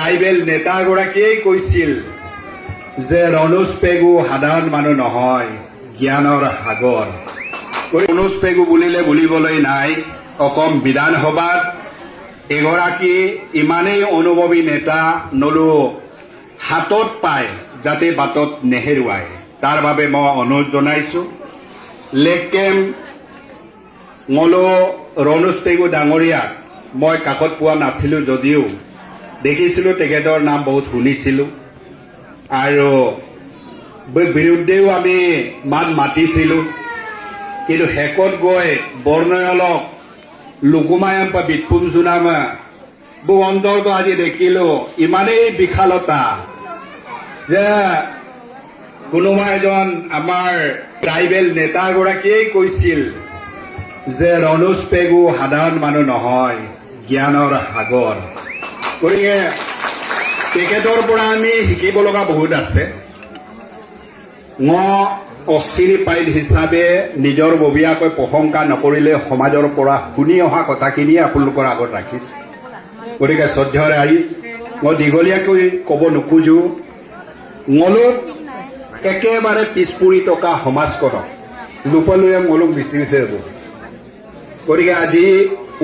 Tribal নেতাগৰাকীয়ে কৈছিল যে ৰণোজ পেগু সাধাৰণ মানুহ নহয়, জ্ঞানৰ সাগৰ। ৰণোজ পেগু বুলিলে বুলিবলৈ নাই। অসম বিধানসভাত এগৰাকী ইমানেই অনুভৱী নেতা নলো হাতত পায় যাতে বাটত নেহেৰুৱায়, তাৰ বাবে মই অনুৰোধ জনাইছোঁ। লেগ কেম্প নলো ৰণোজ পেগু ডাঙৰীয়াক মই কাষত পোৱা নাছিলোঁ যদিও দেখিছিলোঁ, তেখেতৰ নাম বহুত শুনিছিলোঁ আৰু বিৰুদ্ধেও আমি মাত মাতিছিলোঁ। কিন্তু শেষত গৈ বৰ্ণয়লক লুকুমায়াম বা বিটপুম জোনামা বহু অন্তৰ্গ আজি দেখিলোঁ ইমানেই বিশালতা যে কোনোবা এজন আমাৰ ট্ৰাইবেল নেতাগৰাকীয়ে কৈছিল যে ৰণোজ পেগু সাধাৰণ মানুহ নহয়, জ্ঞানৰ সাগৰ। গতিকে তেখেতৰ পৰা আমি শিকিব লগা বহুত আছে। অচিৰি পাইল হিচাপে নিজৰ ববীয়াকৈ প্ৰশংসা নকৰিলে সমাজৰ পৰা শুনি অহা কথাখিনিয়ে আপোনালোকৰ আগত ৰাখিছোঁ। গতিকে শ্ৰদ্ধাৰ ৰাইজ, মই দীঘলীয়াকৈ ক'ব নোখোজোঁ। মলুক একেবাৰে পিছ পৰি থকা সমাজখনক লোপলৈ মলুক বিচাৰিছে। গতিকে আজি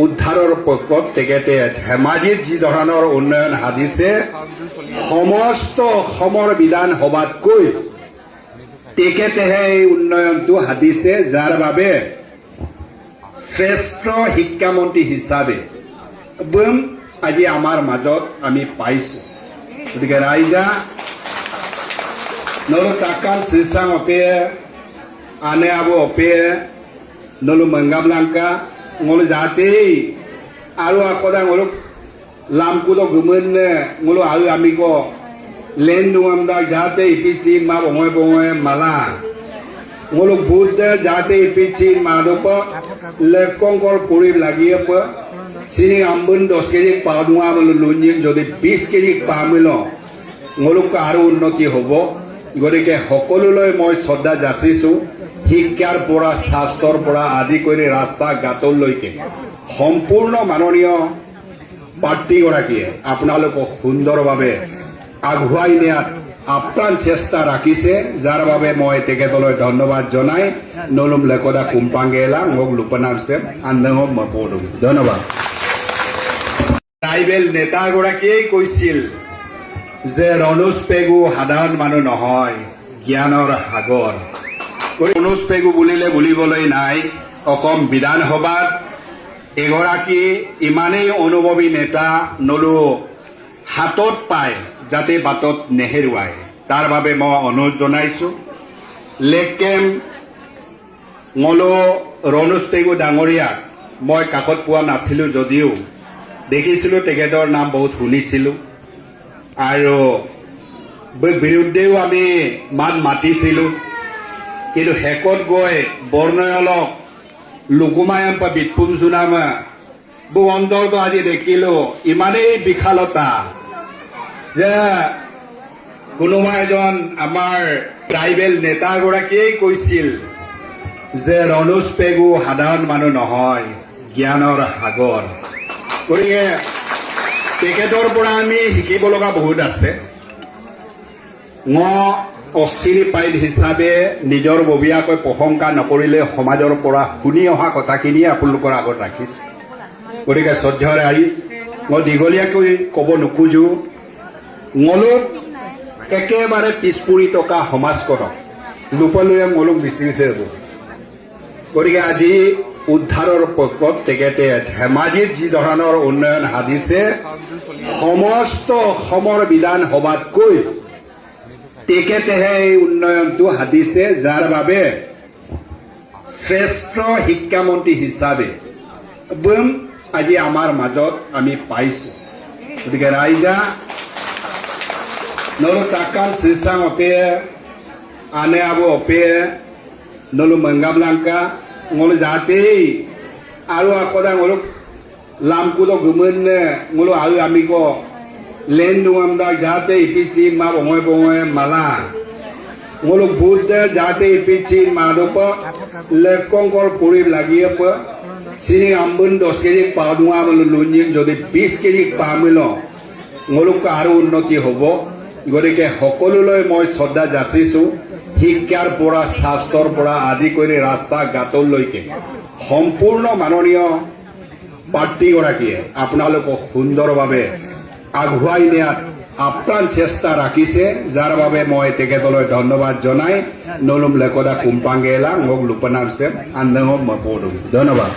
উদ্ধাৰৰ পক্ষত তেখেতে ধেমাজিত যি ধৰণৰ উন্নয়ন সাধিছে, সমস্ত অসমৰ বিধানসভাতকৈ তেখেতেহে এই উন্নয়নটো সাধিছে, যাৰ বাবে শ্ৰেষ্ঠ শিক্ষামন্ত্ৰী হিচাপে আজি আমাৰ মাজত আমি পাইছোঁ। গতিকে ৰাইজা নলো তাকান চিচাং অপে আনে আবো অপে নলো মংগাবলাংকা ngolo jate aru akoda ngolo lamkudo gumunne ngolo aru amiko lendu amda jate ipichi ma bongoy mala ngolo buddha jate ipichi ma dopo lekongkor puri lagiye pa sini ambun 10 KG পাওয়া বলে লুঞ্জিন যদি 20 KG পামিলো ngolo aru unnoti hobo। গতিকে সকলোলৈ মই শ্ৰদ্ধা যাচিছোঁ। শিক্ষাৰ পৰা স্বাস্থ্যৰ পৰা আদি কৰি ৰাস্তা ঘাটলৈকে সম্পূৰ্ণ মাননীয় প্ৰাৰ্থীগৰাকীয়ে আপোনালোকক সুন্দৰভাৱে আগুৱাই নিয়াত আপ্ৰাণ চেষ্টা ৰাখিছে, যাৰ বাবে মই তেখেতলৈ ধন্যবাদ জনাই নলুম লেকদা কুম্পাংগেলা মোক লোপনাম চেম আন্দঙক মই পঢ়ো। ধন্যবাদ। ট্ৰাইবেল নেতাগৰাকীয়ে কৈছিল যে ৰণোজ পেগু সাধাৰণ মানুহ নহয়, জ্ঞানৰ সাগৰ। ৰণোজ পেগু বুলিলে বুলিবলৈ নাই। অসম বিধানসভাত এগৰাকী ইমানেই অনুভৱী নেতা নলো হাতত পায় যাতে বাটত নেহেৰুৱায়, তাৰ বাবে মই অনুৰোধ জনাইছোঁ। লেগ কেম্প নলো ৰণোজ পেগু ডাঙৰীয়াক মই কাষত পোৱা নাছিলোঁ যদিও দেখিছিলোঁ, তেখেতৰ নাম বহুত শুনিছিলোঁ আৰু বিৰুদ্ধেও আমি মাত মাতিছিলোঁ। কিন্তু শেষত গৈ বৰ্ণয়লক লুকুমায়াম বা বিটপুম জোনামা বহু অন্তৰ্গ আজি দেখিলোঁ ইমানেই বিশালতা যে কোনোবা এজন আমাৰ ট্ৰাইবেল নেতাগৰাকীয়ে কৈছিল যে ৰণোজ পেগু সাধাৰণ মানুহ নহয়, জ্ঞানৰ সাগৰ। গতিকে তেখেতৰ পৰা আমি শিকিব লগা বহুত আছে। অচিৰি পাইল হিচাপে নিজৰ ববীয়াকৈ প্ৰশংসা নকৰিলে সমাজৰ পৰা শুনি অহা কথাখিনিয়ে আপোনালোকৰ আগত ৰাখিছোঁ। গতিকে শ্ৰদ্ধাৰ ৰাইজ, মই দীঘলীয়াকৈ ক'ব নোখোজোঁ। মলুক একেবাৰে পিছ পৰি থকা সমাজখনক লোপলৈ মলুক বিচাৰিছে। গতিকে আজি উদ্ধাৰৰ পক্ষত তেখেতে ধেমাজিত যি ধৰণৰ উন্নয়ন সাধিছে, সমস্ত অসমৰ বিধানসভাতকৈ তেখেতেহে এই উন্নয়নটো সাধিছে, যাৰ বাবে শ্ৰেষ্ঠ শিক্ষামন্ত্ৰী হিচাপে আজি আমাৰ মাজত আমি পাইছোঁ। গতিকে ৰাইজা নলো তাকান চিচাং অপে আনে আবো অপে নলো মংগাবলাংকা ngolo jate aru akoda ngolo lamkudo gumunne ngolo aru amiko lendu amda jate ipichi ma bongoy mala ngolo buddha jate ipichi ma dopo lekongkor puri lagiye pa sini ambun 10 KG পাওয়া বলে লুঞ্জিন যদি 20 কেজি পামিলো মোলোক আৰু উন্নতি হ'ব গতিকে সকলোলৈ মই শ্ৰদ্ধা যাচিছোঁ শিক্ষাৰ পৰা স্বাস্থ্যৰ পৰা আদি কৰি ৰাস্তা ঘাটলৈকে সম্পূৰ্ণ মাননীয় প্ৰাৰ্থীগৰাকীয়ে আপোনালোকক সুন্দৰভাৱে আগুৱাই নিয়াত আপ্ৰাণ চেষ্টা ৰাখিছে যাৰ বাবে মই তেখেতলৈ ধন্যবাদ জনাই নলুম লেকদা কুম্পাংগেলা মোক লুপনাম চেম আন্দঙক মই ধন্যবাদ